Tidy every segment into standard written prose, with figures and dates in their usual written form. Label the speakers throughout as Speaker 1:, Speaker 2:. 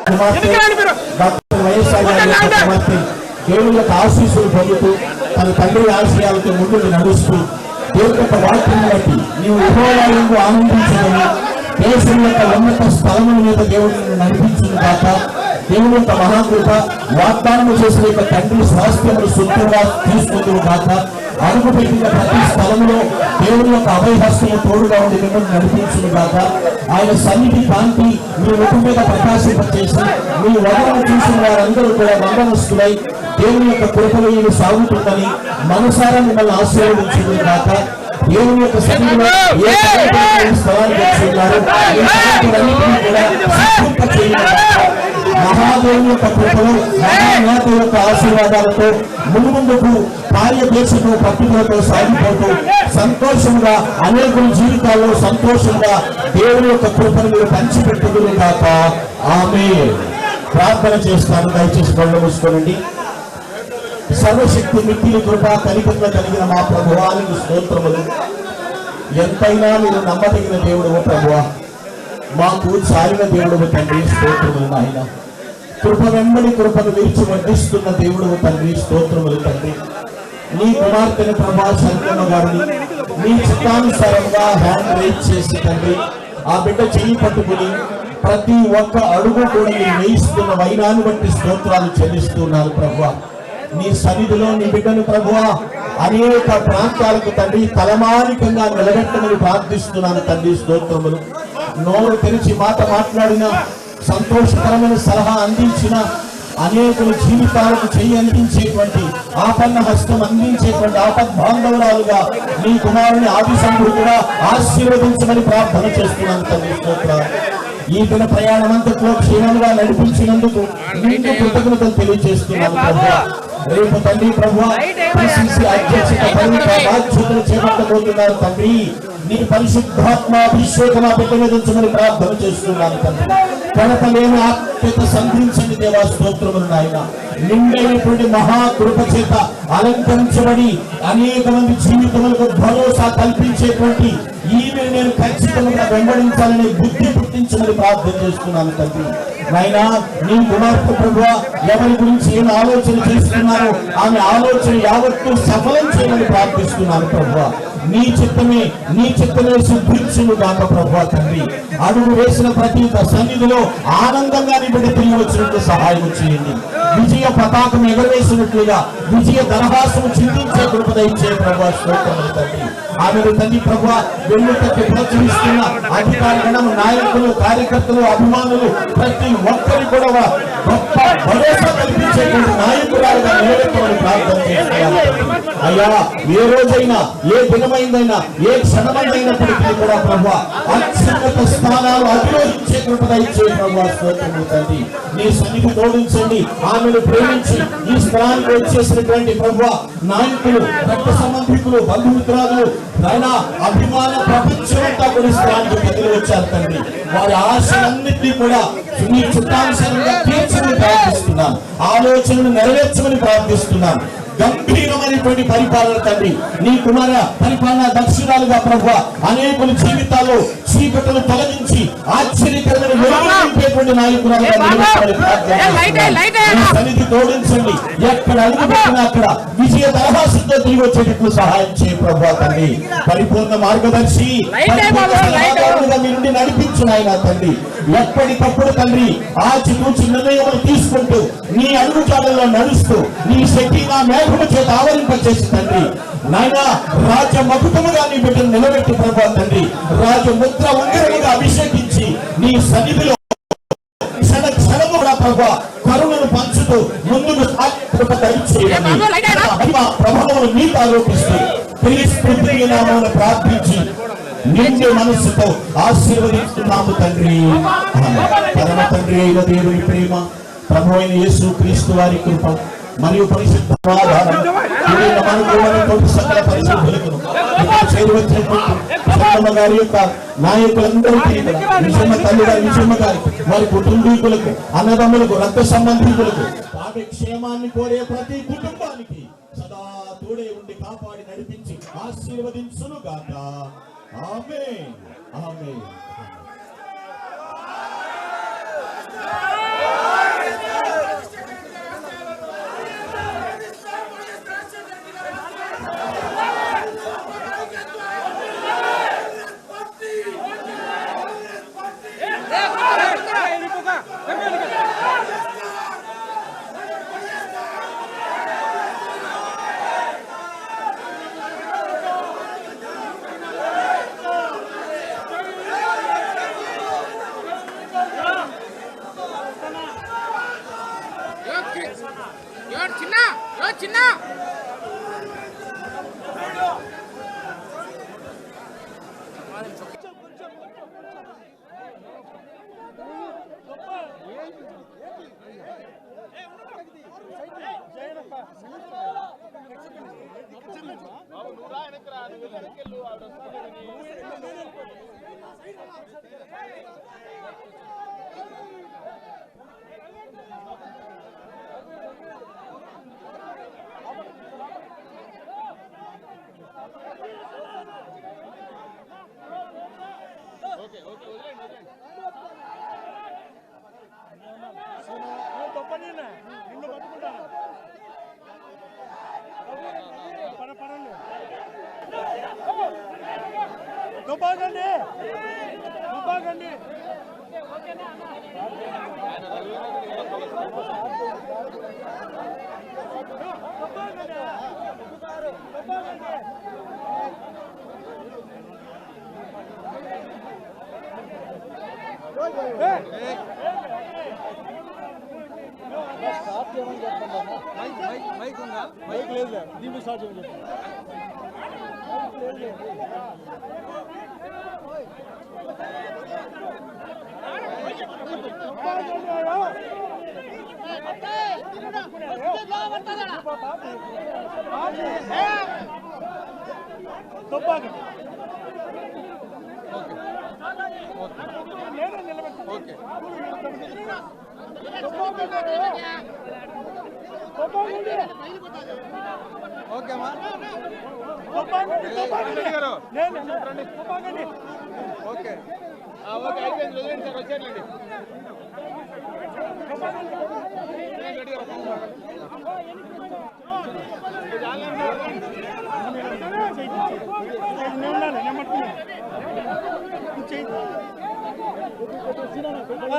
Speaker 1: Doctor YSR కుమార్తె దేవుని యొక్క ఆశీస్సులు పొందుతూ తన తండ్రి ఆశయాలతో ముందుకు నడుస్తూ దేవుని యొక్క వాక్యాన్ని బట్టి నీవు యెహోవాయందు ఆనందించదని దేశం యొక్క ఉన్నత స్థలముల మీద దేవుడిని నడిపించును గాక. దేవుని యొక్క మహాకృప వాగ్దానం చేసిన యొక్క తండ్రి స్వాస్థ్యములు సొంతంగా తీసుకుందును గాక. అడుగు పెట్టిన ప్రతి స్థలంలో దేవుని యొక్క అభయహస్తము తోడుగా ఉండి మిమ్మల్ని నడిపించును గాక. ఆయన సన్నిధి కాంతి మీ ముఖం మీద ప్రకాశింపచేసి మీ వదలను చూసిన వారందరూ కూడా వందనస్తులై దేవుని యొక్క కృపలో ఈయన సాగుతుందని మనసారా మిమ్మల్ని ఆశీర్వదించును గాక. దేవుని యొక్క సన్నిధిలో ఏ స్థలాన్ని తెచ్చున్నారు మహాదేవుని యొక్క కృపలో మహానేత యొక్క ఆశీర్వాదాలతో ముందుకు కార్యదీక్షతో పట్టుదలతో సాగిపోతూ సంతోషంగా అనేకుల జీవితాల్లో సంతోషంగా దేవుని యొక్క కృపను మీరు పంచిపెట్టుదురు కాక. ఆమేన్. ప్రార్థన చేస్తాను. దయచేసి కళ్ళు మూసుకోనండి. సర్వశక్తి మిక్కిలి కృప కనికరంగా కలిగిన మా ప్రభువానికి స్తోత్రములు. ఎంతైనా మీరు నమ్మదగిన దేవుడు ప్రభువా, మాకు చాలిన దేవుడు తండ్రి స్తోత్రములు. నాయన కృప వెంబడి కృపను విరిచి వర్ధిస్తున్న దేవుడు తండ్రి స్తోత్రములు. తండ్రి నీ కుమార్తెను ప్రభా శంకరమ్మ గారిని నీ చిత్తానుసారంగా హ్యాండ్ రైజ్ చేసి తండ్రి ఆ బిడ్డ చెయ్యి పట్టుకుని ప్రతి ఒక్క అడుగు కూడా మీరు వేయిస్తున్న వైనాన్ని బట్టి స్తోత్రాలు చెల్లిస్తున్నారు ప్రభువా. నీ సన్నిధిలో నీ బిడ్డను ప్రభువా అనేక ప్రాంతాలకు తండ్రి తలమానికంగా నిలబెట్టమని ప్రార్థిస్తున్నాను తండ్రి స్తోత్రములు. నోరు తెరిచి మాట మాట్లాడిన సంతోషకరమైన సలహా అందించిన అనేకుల జీవితాలకు చెయ్యి అందించేటువంటి ఆపన్న హస్తం అందించేటువంటి ఆపద్ బాంధవురాలుగా నీ కుమారుని ఆది సంభూతుడా ఆశీర్వదించమని ప్రార్థన చేస్తున్నాను తండ్రి స్తోత్రాలు. ఈ దిన ప్రయాణం అంతట్లో క్షేమంగా నడిపించినందుకు నీకు కృతజ్ఞతలు తెలియజేస్తున్నాను ప్రభువా. రేపు తండ్రి ప్రభువా అధ్యక్షత బాధ్యతలు చేపట్టబోతున్నారు తండ్రి. నీ పరిశుద్ధాత్మ అభిషేకం పెట్టమని ప్రార్థన చేస్తున్నాను తండ్రి. కనపలేని ఆత్మీయత సంధించండి దేవా స్తోత్రములు నాయన. నిండైనటువంటి మహాకృప చేత అలంకరించబడి అనేక మంది జీవితములకు భరోసా కల్పించేటువంటి ఈమె నేను ఖచ్చితంగా వెంబడించాలని బుద్ధి పుట్టించమని ప్రార్థన చేస్తున్నాను తండ్రి. నాయనా నీ కుమార్తె ప్రభువా ఎవరి గురించి ఏం ఆలోచన చేస్తున్నారో ఆమె ఆలోచన యావత్తు సఫలం చేయమని ప్రార్థిస్తున్నాను ప్రభువా. నీ చిత్తమే సిద్ధించును గాక ప్రభువా తండ్రి. అడుగు వేసిన ప్రతి సన్నిధిలో ఆనందంగా నీ బిడ్డ తిరిగి వచ్చినట్లు సహాయం చేయండి. విజయ పతాకం ఎగరవేసినట్లుగా విజయ దరహాసము చింతించే కృప దయచే ప్రభువా స్తోత్రములు తండ్రి. ఆమెను తండ్రి ప్రభువా వెన్నుతట్టి ప్రోత్సహిస్తున్న అధికారులను నాయకులు కార్యకర్తలు అభిమానులు ప్రతి ఒక్కరి కూడా గొప్ప భరోసా కల్పించేటువంటి నాయకురాలుగా నిలబెట్టమని ప్రార్థన చేస్తున్నాను. అయ్యా ఏ రోజైనా ఏ దినమైందైనా ఏ క్షణమైనప్పటికీ కూడా ప్రభువా అత్యున్నత స్థానాలు అధిరోహించే కృప దయచే ప్రభువా స్తోత్రములు తండ్రి. నీ సన్నిధి తోడించండి. ఆమెను ప్రేమించి ఈ స్థలానికి వచ్చేసినటువంటి ప్రభువా నాయకులు రక్త సంబంధికులు బంధుమిత్రాలు నాయన అభిమాన ప్రపంచమంతా కూడా స్థలానికి కదిలి వచ్చారు తండ్రి. వారి ఆశలన్నింటినీ కూడా నీ చిత్తానుసారంగా తీర్చమని ప్రార్థిస్తున్నాను. ఆలోచనను నెరవేర్చమని ప్రార్థిస్తున్నాను. గంభీరమైనటువంటి పరిపాలన తండ్రి నీ కుమార పరిపాలన దక్షిణాలుగా ప్రభువా అనేకుల జీవితాల్లో చీకటను తొలగించి ఆశ్చర్యకరమైన వెలుగునింపేటువంటి నాయకురాలుగా సన్నిధి తోడించండి. ఎక్కడ అడుగుపెట్టినా అక్కడ విజయ దరహాసంతో తిరిగి వచ్చేటట్లు సహాయం చేయ ప్రభువా తండ్రి. పరిపూర్ణ మార్గదర్శి మీ నుండి నడిపించిన ఆయన తండ్రి. ఎప్పటికప్పుడు తండ్రి ఆచితూచి నిర్ణయములు తీసుకుంటూ నీ అడుగుజాడల్లో నడుస్తూ నీ శక్తి నా మేఘము చేత ఆవరింపచేసి తండ్రి నాయన రాజమకుటముగా నీ బిడ్డను నిలబెట్టి ప్రభువా తండ్రి రాజముద్ర ఉంగరముగా అభిషేకించి నీ సన్నిధిలో క్షణము కూడా ప్రభువా కరుణను పంచుతూ ముందుకు ప్రభావం నీకు ఆరోపిస్తూ క్రీస్తు నామమున ప్రార్థించి నిండు మనస్సుతో ఆశీర్వదిస్తున్నాము తండ్రి. పరమ తండ్రి అయిన దేవుని ప్రేమ, ప్రభు అయిన యేసు క్రీస్తు వారి కృప మరియు పరిశుద్ధ సకల పరిశుద్ధులకు గారి యొక్క నాయకులందరికీ విషమ తల్లి గారి విషమ గారి వారి కుటుంబీకులకు అన్నదమ్ములకు రక్త సంబంధికులకు వాటి క్షేమాన్ని కోరే ప్రతి కుటుంబానికి సదా తోడే ఉండి కాపాడి నడిపించి ఆశీర్వదించును గాక. ఆమేన్ ఆమేన్.
Speaker 2: మైక్ లేదు దీనికి స్టార్ట్ చేయండి ఓకేమా ఓకే ఓకే అయిపోయింది వదిలేండి సార్ వచ్చేయండి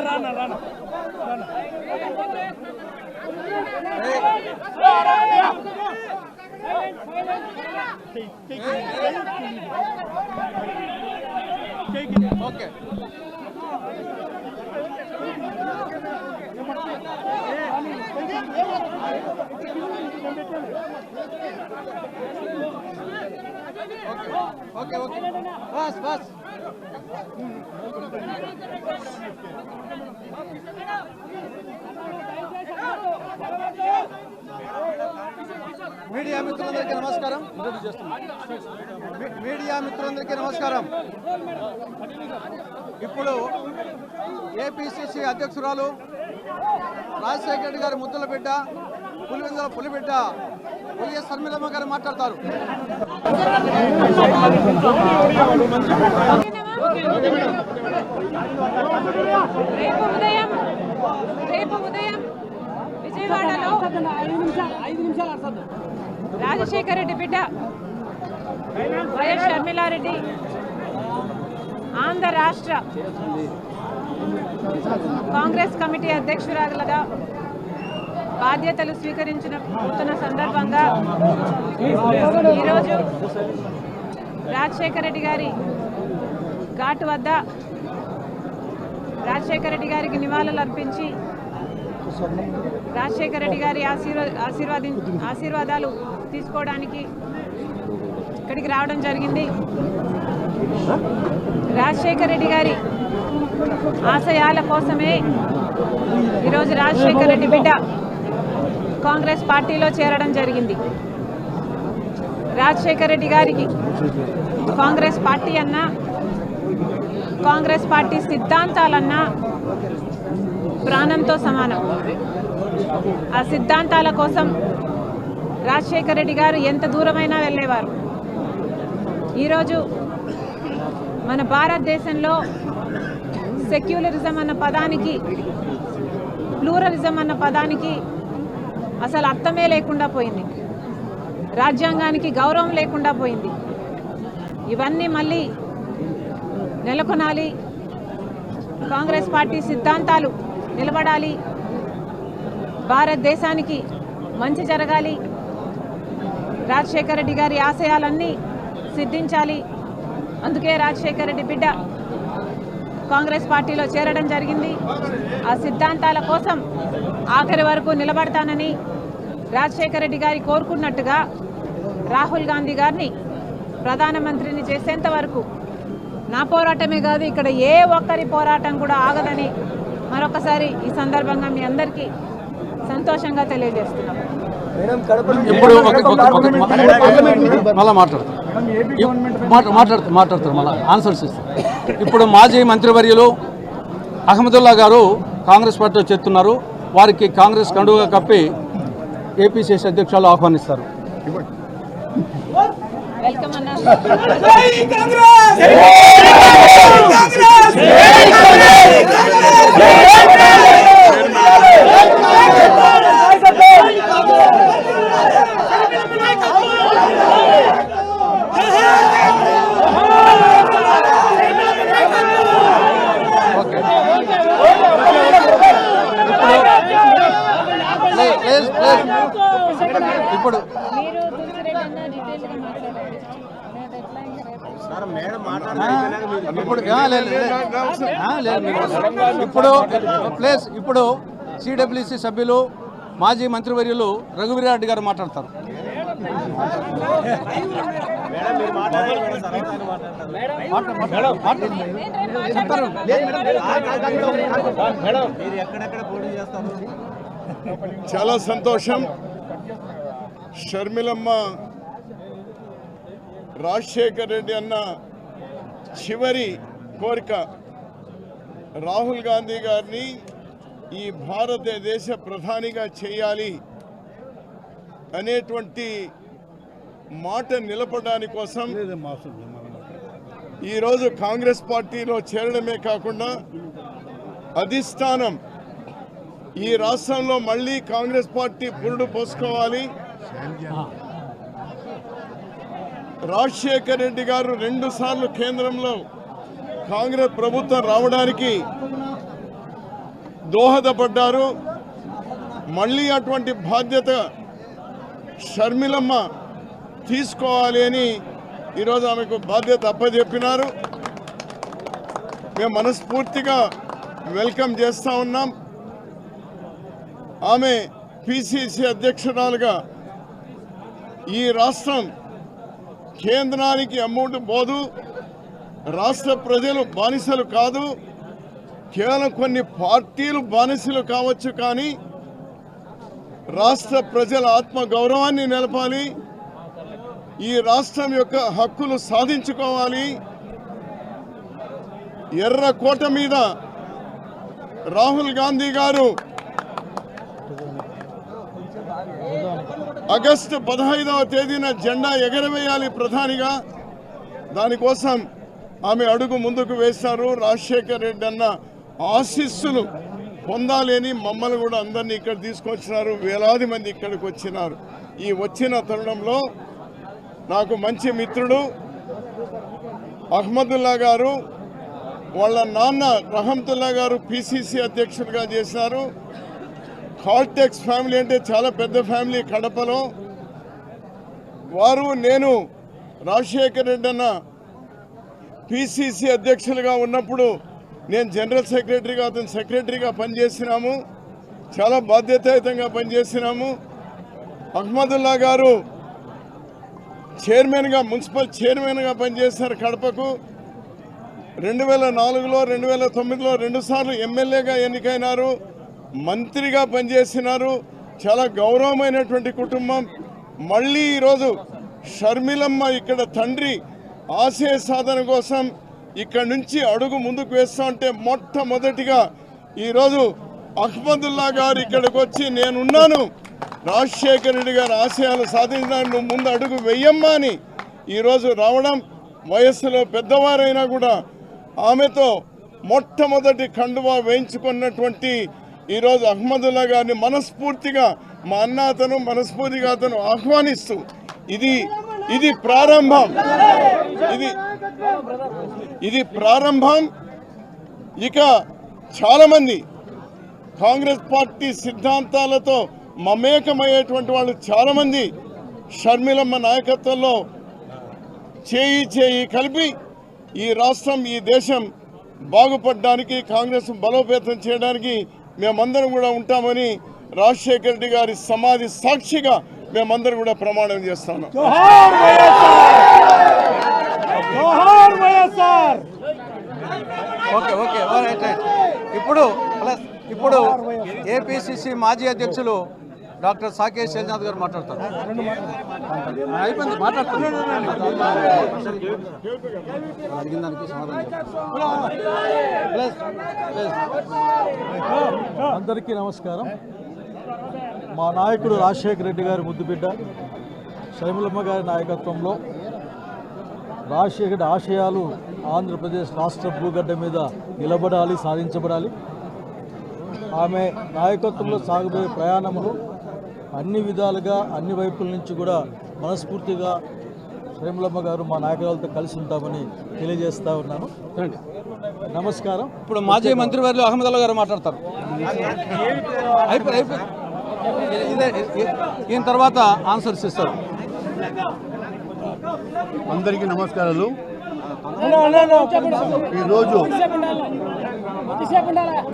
Speaker 2: రానా రానా okay okay okay bus bus media మిత్రులందరికీ నమస్కారం. మీడియా మిత్రులందరికీ నమస్కారం. ఇప్పుడు ఏపీసీసీ అధ్యక్షురాలు రాజశేఖర రెడ్డి గారి ముద్దుల బిడ్డ పులివెందుల పులిబిడ్డ వైఎస్ షర్మిలమ్మ గారు మాట్లాడతారు.
Speaker 3: రేపు ఉదయం విజయవాడలో రాజశేఖర రెడ్డి బిడ్డ వైఎస్ షర్మిలారెడ్డి ఆంధ్ర రాష్ట్ర కాంగ్రెస్ కమిటీ అధ్యక్షురాలుగా బాధ్యతలు స్వీకరించిన సందర్భంగా ఈరోజు రాజశేఖర రెడ్డి గారి ఘాటు వద్ద రాజశేఖర రెడ్డి గారికి నివాళులు అర్పించి రాజశేఖర రెడ్డి గారి ఆశీర్వాదాలు తీసుకోవడానికి ఇక్కడికి రావడం జరిగింది. రాజశేఖర రెడ్డి గారి ఆశయాల కోసమే ఈరోజు రాజశేఖర రెడ్డి బిడ్డ కాంగ్రెస్ పార్టీలో చేరడం జరిగింది. రాజశేఖర రెడ్డి గారికి కాంగ్రెస్ పార్టీ అన్నా, కాంగ్రెస్ పార్టీ సిద్ధాంతాలన్నా ప్రాణంతో సమానం. ఆ సిద్ధాంతాల కోసం రాజశేఖర రెడ్డి గారు ఎంత దూరమైనా వెళ్ళేవారు. ఈరోజు మన భారతదేశంలో సెక్యులరిజం అన్న పదానికి, ప్లూరలిజం అన్న పదానికి అసలు అర్థమే లేకుండా పోయింది. రాజ్యాంగానికి గౌరవం లేకుండా పోయింది. ఇవన్నీ మళ్ళీ నెలకొనాలి. కాంగ్రెస్ పార్టీ సిద్ధాంతాలు నిలబడాలి. భారతదేశానికి మంచి జరగాలి. రాజశేఖర రెడ్డి గారి ఆశయాలన్నీ సిద్ధించాలి. అందుకే రాజశేఖర రెడ్డి బిడ్డ కాంగ్రెస్ పార్టీలో చేరడం జరిగింది. ఆ సిద్ధాంతాల కోసం ఆఖరి వరకు నిలబడతానని రాజశేఖర రెడ్డి గారి కోరుకున్నట్టుగా రాహుల్ గాంధీ గారిని ప్రధానమంత్రిని చేసేంత వరకు నా పోరాటమే కాదు, ఇక్కడ ఏ ఒక్కరి పోరాటం కూడా ఆగదని మరొకసారి ఈ సందర్భంగా మీ అందరికీ సంతోషంగా తెలియజేస్తున్నాం.
Speaker 4: ఇప్పుడు మళ్ళీ మాట్లాడతారు మళ్ళీ ఆన్సర్స్ ఇస్తారు. ఇప్పుడు మాజీ మంత్రివర్యులు అహ్మదుల్లా గారు కాంగ్రెస్ పార్టీలో చేస్తున్నారు. వారికి కాంగ్రెస్ కండుగా కప్పి ఏపీసీసీ అధ్యక్షులు ఆహ్వానిస్తారు.
Speaker 3: వెల్కమ్ అన్న.
Speaker 4: ఇప్పుడు
Speaker 3: మీరు తులసిరెడ్డి అన్న డీటెయిల్గా మాట్లాడండి.
Speaker 4: ఇప్పుడు సిడబ్ల్యూసి సభ్యులు మాజీ మంత్రివర్యులు రఘువీరారెడ్డి గారు మాట్లాడతారు.
Speaker 5: చాలా సంతోషం. షర్మిలమ్మ రాజశేఖర్ రెడ్డి అన్న చివరి కోరిక రాహుల్ గాంధీ గారిని ఈ భారతదేశ ప్రధానిగా చేయాలి అనేటువంటి మాట నిలపడానికి కోసం ఈరోజు కాంగ్రెస్ పార్టీలో చేరడమే కాకుండా అధిష్టానం ఈ రాష్ట్రంలో మళ్ళీ కాంగ్రెస్ పార్టీ పురుడు పోసుకోవాలి, రాజశేఖర్ రెడ్డి గారు 2 సార్లు కేంద్రంలో కాంగ్రెస్ ప్రభుత్వం రావడానికి దోహదపడ్డారు. మళ్ళీ అటువంటి బాధ్యత షర్మిలమ్మ తీసుకోవాలి అని ఈరోజు ఆమెకు బాధ్యత అప్పచెప్పినారు. మేము మనస్ఫూర్తిగా వెల్కమ్ చేస్తూ ఉన్నాం. ఆమె పిసిసి అధ్యక్షురాలుగా ఈ రాష్ట్రం కేంద్రానికి అమౌంట్ పోదు, రాష్ట్ర ప్రజలు బానిసలు కాదు, కేవలం కొన్ని పార్టీలు బానిసలు కావచ్చు, కానీ రాష్ట్ర ప్రజల ఆత్మ గౌరవాన్ని నిలపాలి, ఈ రాష్ట్రం యొక్క హక్కులు సాధించుకోవాలి. ఎర్రకోట మీద రాహుల్ గాంధీ గారు ఆగస్టు 15వ తేదీన జెండా ఎగరవేయాలి ప్రధానిగా. దానికోసం ఆమె అడుగు ముందుకు వేశారు. రాజశేఖర్ రెడ్డి అన్న ఆశీస్సులు పొందాలి అని మమ్మల్ని కూడా అందరినీ ఇక్కడ తీసుకొచ్చినారు. వేలాది మంది ఇక్కడికి వచ్చినారు. ఈ వచ్చిన తరుణంలో నాకు మంచి మిత్రుడు అహ్మదుల్లా గారు, వాళ్ళ నాన్న రహమతుల్లా గారు పిసిసి అధ్యక్షుడిగా చేశారు. కాల్టెక్స్ ఫ్యామిలీ అంటే చాలా పెద్ద ఫ్యామిలీ కడపలో. వారు నేను రాజశేఖర్ రెడ్డి అన్న పిసిసి అధ్యక్షులుగా ఉన్నప్పుడు నేను జనరల్ సెక్రటరీగా, అతను సెక్రటరీగా పనిచేసినాము. చాలా బాధ్యతాయుతంగా పనిచేసినాము. అహ్మదుల్లా గారు చైర్మన్గా, మున్సిపల్ చైర్మన్గా పనిచేశారు కడపకు. 2004లో 2009లో 2 సార్లు ఎమ్మెల్యేగా ఎన్నికైనారు, మంత్రిగా పనిచేసినారు. చాలా గౌరవమైనటువంటి కుటుంబం. మళ్ళీ ఈరోజు షర్మిలమ్మ ఇక్కడ తండ్రి ఆశయ సాధన కోసం ఇక్కడి నుంచి అడుగు ముందుకు వేస్తా ఉంటే మొట్టమొదటిగా ఈరోజు అహ్మదుల్లా గారు ఇక్కడికి వచ్చి నేనున్నాను, రాజశేఖర రెడ్డి గారి ఆశయాలు సాధించడానికి నువ్వు ముందు అడుగు వెయ్యమ్మా అని ఈరోజు రావడం, వయస్సులో పెద్దవారైనా కూడా ఆమెతో మొట్టమొదటి కండువా వేయించుకున్నటువంటి ఈరోజు అహ్మదుల్లా గారిని మనస్ఫూర్తిగా మా అన్న అతను మనస్ఫూర్తిగా అతను ఆహ్వానిస్తూ ఇది ప్రారంభం, ఇది ప్రారంభం. ఇక చాలామంది కాంగ్రెస్ పార్టీ సిద్ధాంతాలతో మమేకమయ్యేటువంటి వాళ్ళు చాలామంది షర్మిలమ్మ నాయకత్వంలో చేయి కలిపి ఈ రాష్ట్రం, ఈ దేశం బాగుపడడానికి, కాంగ్రెస్ బలోపేతం చేయడానికి మేమందరం కూడా ఉంటామని రాజశేఖర రెడ్డి గారి సమాధి సాక్షిగా మేమందరం కూడా ప్రమాణం చేస్తాము.
Speaker 4: Okay okay right right. ఇప్పుడు ఏపీసీసీ మాజీ అధ్యక్షులు డాక్టర్ సాకే శైలజనాథ్ గారు మాట్లాడతారు. అయిపోయింది మాట్లాడుతున్నారు. అడిగిన దానికి సమాధానం.
Speaker 6: అందరికీ నమస్కారం. మా నాయకుడు రాజశేఖర రెడ్డి గారి ముద్దుబిడ్డ షర్మిలమ్మ గారి నాయకత్వంలో రాజశేఖర ఆశయాలు ఆంధ్రప్రదేశ్ రాష్ట్ర భూగడ్డ మీద నిలబడాలి, సాధించబడాలి. ఆమె నాయకత్వంలో సాగుబోయే ప్రయాణంలో అన్ని విధాలుగా అన్ని వైపుల నుంచి కూడా మనస్ఫూర్తిగా షర్మిలమ్మ గారు మా నాయకులతో కలిసి ఉంటామని తెలియజేస్తా ఉన్నాను. నమస్కారం.
Speaker 4: ఇప్పుడు మాజీ మంత్రివర్యులు అహ్మదుల్లా గారు మాట్లాడతారు. అయిపోయి ఈయన తర్వాత ఆన్సర్స్ ఇస్తారు.
Speaker 7: అందరికీ నమస్కారాలు. ఈరోజు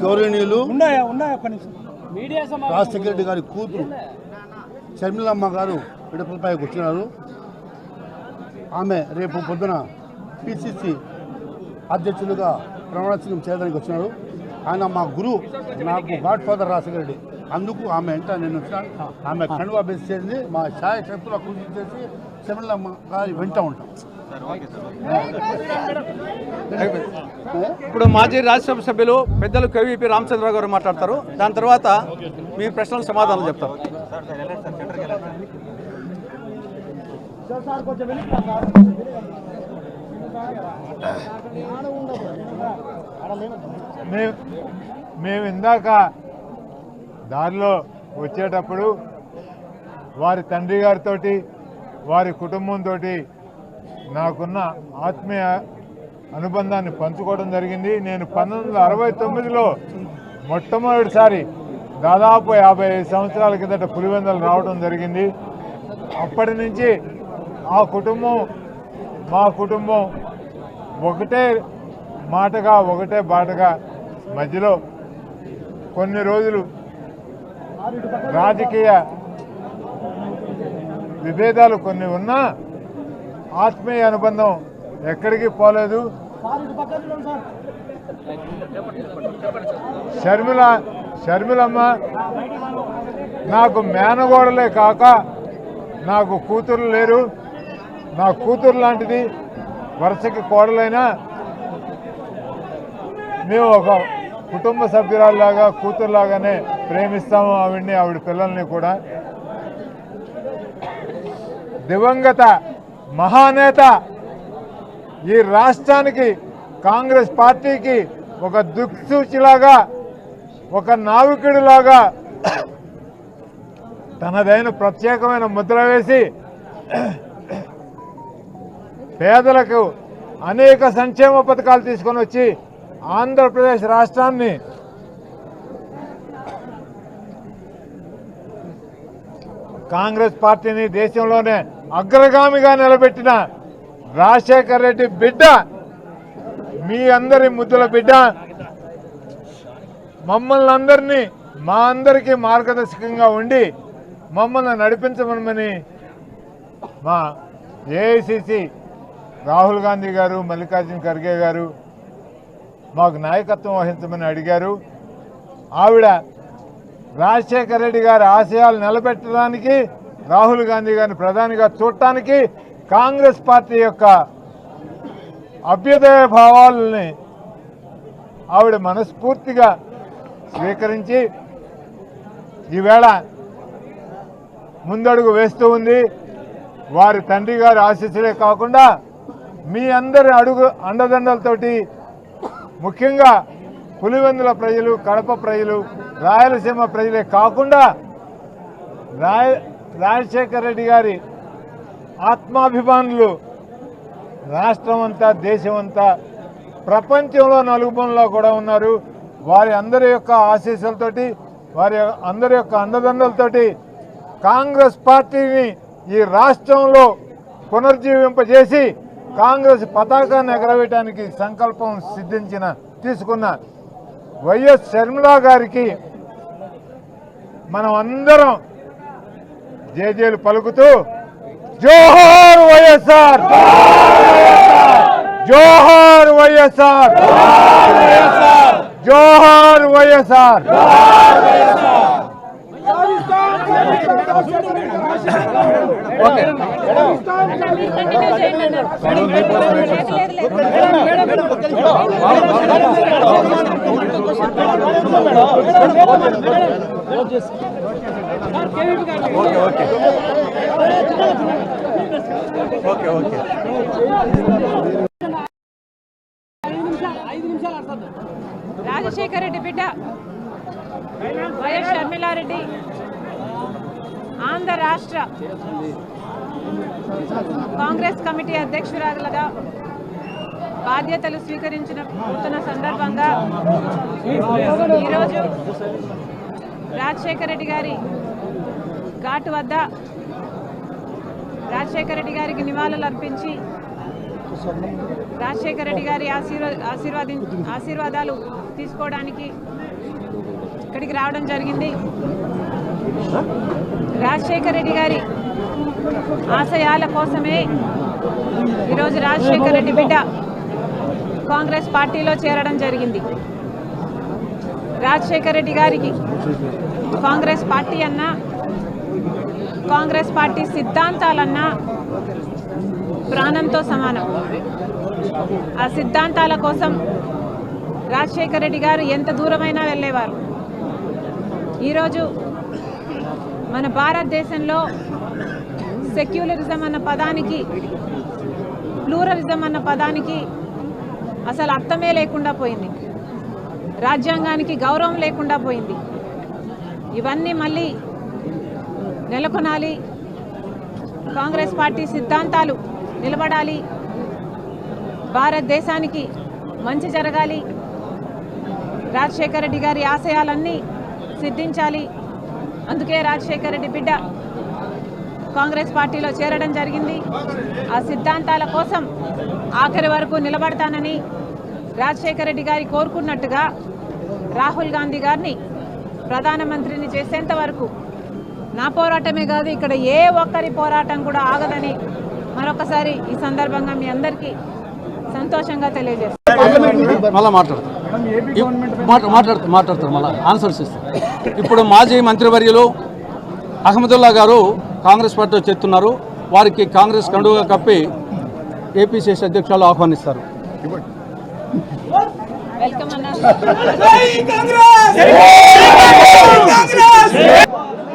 Speaker 7: గౌరవనీయులు రాజశేఖర రెడ్డి గారి కూతురు షర్మిలమ్మ గారు పిడపలపైకి వచ్చినారు. ఆమె రేపు పొద్దున పిసిసి అధ్యక్షులుగా ప్రమాణ స్వీకారం చేయడానికి వచ్చినారు. ఆయన మా గురువు, నాకు గాడ్ ఫాదర్ రాజశేఖర రెడ్డి. అందుకు ఆమె వెంట నేను వచ్చినాను. ఆమె కండువా బేస్ చేసింది. మా ఛాయ శక్తులు కృషి చేసి షర్మిలమ్మ గారి వెంట ఉంటాం.
Speaker 4: ఇప్పుడు మాజీ రాజ్యసభ సభ్యులు పెద్దలు కేవీపీ రామచంద్రరావు గారు మాట్లాడతారు. దాని తర్వాత మీ ప్రశ్నలకు సమాధానం చెప్తారు.
Speaker 8: మేము ఇందాక దారిలో వచ్చేటప్పుడు వారి తండ్రి గారితో, వారి కుటుంబంతో నాకున్న ఆత్మీయ అనుబంధాన్ని పంచుకోవడం జరిగింది. నేను 1969లో మొట్టమొదటిసారి దాదాపు 55 సంవత్సరాల కిందట పులివెందులు రావడం జరిగింది. అప్పటి నుంచి ఆ కుటుంబం, మా కుటుంబం ఒకటే మాటగా, ఒకటే బాటగా, మధ్యలో కొన్ని రోజులు రాజకీయ విభేదాలు కొన్ని ఉన్నా ఆత్మీయ అనుబంధం ఎక్కడికి పోలేదు. షర్మిలమ్మ నాకు మేనగోడలే కాక నాకు కూతురు లేరు. నా కూతురు లాంటిది. వరుసకి కోడలైనా మేము ఒక కుటుంబ సభ్యురాల్లాగా, కూతురులాగానే ప్రేమిస్తాము ఆవిడ్ని, ఆవిడ పిల్లల్ని కూడా. దివంగత మహానేత, ఈ రాష్ట్రానికి, కాంగ్రెస్ పార్టీకి ఒక దిక్సూచిలాగా, ఒక నావికుడిలాగా తనదైన ప్రత్యేకమైన ముద్ర వేసి పేదలకు అనేక సంక్షేమ పథకాలు తీసుకొని వచ్చి ఆంధ్రప్రదేశ్ రాష్ట్రాన్ని కాంగ్రెస్ పార్టీని దేశంలోనే అగ్రగామిగా నిలబెట్టిన రాజశేఖర రెడ్డి బిడ్డ, మీ అందరి ముద్దుల బిడ్డ, మమ్మల్ని అందరినీ, మా అందరికీ మార్గదర్శకంగా ఉండి మమ్మల్ని నడిపించమని మా ఏఐసిసి రాహుల్ గాంధీ గారు, మల్లికార్జున ఖర్గే గారు మాకు నాయకత్వం వహించమని అడిగారు. ఆవిడ రాజశేఖర రెడ్డి గారి ఆశయాలు నిలబెట్టడానికి, రాహుల్ గాంధీ గారిని ప్రధానిగా చూడటానికి, కాంగ్రెస్ పార్టీ యొక్క అభ్యుదయ భావాలని ఆవిడ మనస్ఫూర్తిగా స్వీకరించి ఈవేళ ముందడుగు వేస్తూ ఉంది. వారి తండ్రి గారి ఆశీస్సులే కాకుండా మీ అందరి అండదండలతోటి, ముఖ్యంగా పులివెందుల ప్రజలు, కడప ప్రజలు, రాయలసీమ ప్రజలే కాకుండా రాజశేఖర రెడ్డి గారి ఆత్మాభిమానులు రాష్ట్రం అంతా, దేశం అంతా, ప్రపంచంలో నలుగుబొనలో కూడా ఉన్నారు. వారి అందరి యొక్క ఆశీస్సులతోటి, వారి అందరి యొక్క అండదండలతోటి కాంగ్రెస్ పార్టీని ఈ రాష్ట్రంలో పునర్జీవింపజేసి కాంగ్రెస్ పతాకాన్ని ఎగరవేయడానికి సంకల్పం తీసుకున్న వైఎస్ షర్మిల గారికి మనం అందరం జేజేలు పలుకుతూ జోహార్ వైఎస్ఆర్, జోహార్ వైఎస్ఆర్, జోహార్ వైఎస్ఆర్.
Speaker 3: రాజశేఖర రెడ్డి బిడ్డ వైఎస్ షర్మిలారెడ్డి ఆంధ్ర రాష్ట్ర కాంగ్రెస్ కమిటీ అధ్యక్షురాలుగా బాధ్యతలు స్వీకరించిన సందర్భంగా ఈరోజు రాజశేఖర రెడ్డి గారి ఘాటు వద్ద రాజశేఖర రెడ్డి గారికి నివాళులు అర్పించి రాజశేఖర రెడ్డి గారి ఆశీర్వాదాలు తీసుకోవడానికి ఇక్కడికి రావడం జరిగింది. రాజశేఖర రెడ్డి గారి ఆశయాల కోసమే ఈరోజు రాజశేఖర రెడ్డి బిడ్డ కాంగ్రెస్ పార్టీలో చేరడం జరిగింది. రాజశేఖర రెడ్డి గారికి కాంగ్రెస్ పార్టీ అన్నా, కాంగ్రెస్ పార్టీ సిద్ధాంతాలన్నా ప్రాణంతో సమానం. ఆ సిద్ధాంతాల కోసం రాజశేఖర రెడ్డి గారు ఎంత దూరమైనా వెళ్ళేవారు. ఈరోజు మన భారతదేశంలో సెక్యులరిజం అన్న పదానికి, ప్లూరలిజం అన్న పదానికి అసలు అర్థమే లేకుండా పోయింది. రాజ్యాంగానికి గౌరవం లేకుండా పోయింది. ఇవన్నీ మళ్ళీ నెలకొనాలి, కాంగ్రెస్ పార్టీ సిద్ధాంతాలు నిలబడాలి, భారతదేశానికి మంచి జరగాలి, రాజశేఖర రెడ్డి గారి ఆశయాలన్నీ సిద్ధించాలి. అందుకే రాజశేఖర రెడ్డి బిడ్డ కాంగ్రెస్ పార్టీలో చేరడం జరిగింది. ఆ సిద్ధాంతాల కోసం ఆఖరి వరకు నిలబడతానని రాజశేఖర రెడ్డి గారి కోరుకున్నట్టుగా రాహుల్ గాంధీ గారిని ప్రధానమంత్రిని చేసేంత వరకు నా పోరాటమే కాదు, ఇక్కడ ఏ ఒక్కరి పోరాటం కూడా ఆగదని మరొకసారి ఈ సందర్భంగా మీ అందరికీ సంతోషంగా తెలియజేస్తాను.
Speaker 4: మళ్ళీ మాట్లాడతారు మళ్ళీ ఆన్సర్స్ ఇస్తారు. ఇప్పుడు మాజీ మంత్రివర్యులు అహ్మదుల్లా గారు కాంగ్రెస్ పార్టీలో చేస్తున్నారు. వారికి కాంగ్రెస్ కండుగా కప్పి ఏపీసీసీ అధ్యక్షులు ఆహ్వానిస్తారు.
Speaker 3: వెల్కమ్ అన్న.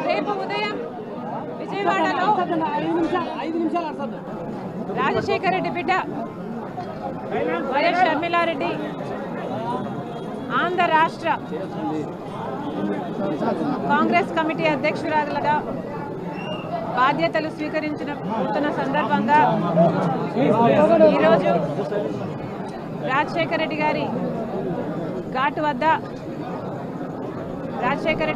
Speaker 3: రేపు ఉదయం విజయవాడలో రాజశేఖర రెడ్డి బిడ్డ వైఎస్ షర్మిలారెడ్డి ఆంధ్ర రాష్ట్ర కాంగ్రెస్ కమిటీ అధ్యక్షురాలుగా బాధ్యతలు స్వీకరించిన సందర్భంగా ఈరోజు రాజశేఖర రెడ్డి గారి ఘాటు వద్ద రాజశేఖర